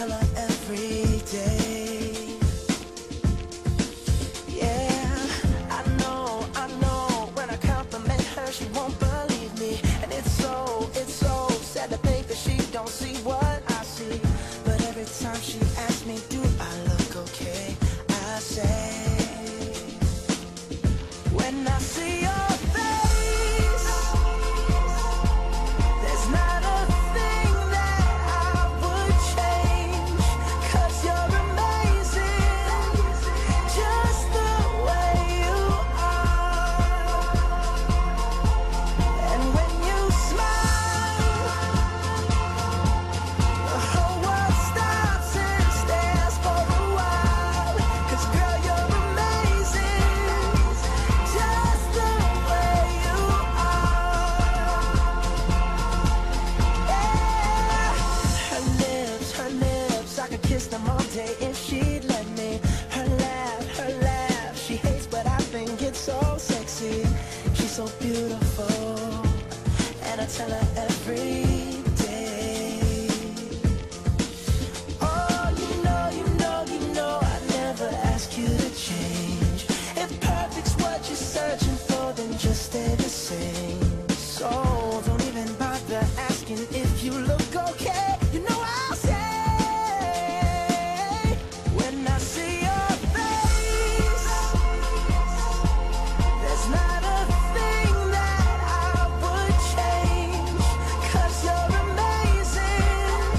tell her every day. Yeah, I know, when I compliment her, she won't believe me. And it's so sad to think that she don't see what I see. But every time she asks me, do I look okay, I say, when I see your face, there's not a thing that I would change, 'cause you're amazing, just the way you are. And when you smile, the whole world stops and stares for a while, 'cause girl, you're amazing, just the way you are. Yeah. Her lips, I could kiss them all day if she'd let me. Her laugh, she hates but I think it's so sexy. She's so beautiful, and I tell her every day. Oh, you know, I never ask you to change. If perfect's what you're searching for, then just stay the same. So don't even bother asking if you look okay. You know I'll say, when I see your face, there's not a thing that I would change, 'cause you're amazing,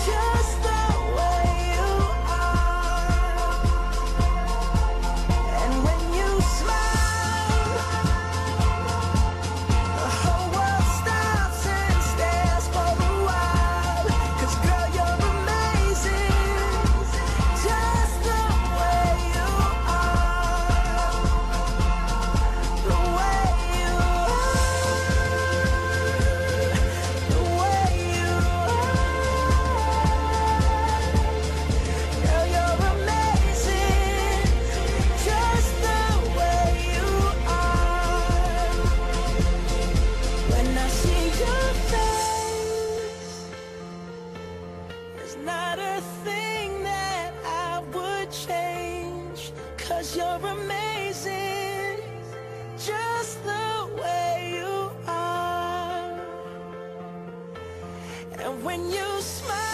just the way you are. And when you smile, the whole world stops and stares for a while, 'cause girl, you're amazing, just the way you are. The way you are, the way you are. Girl, you're amazing, just the way you are. When I see your face, there's not a thing that I would change, 'cause you're amazing, just the way you are. And when you smile,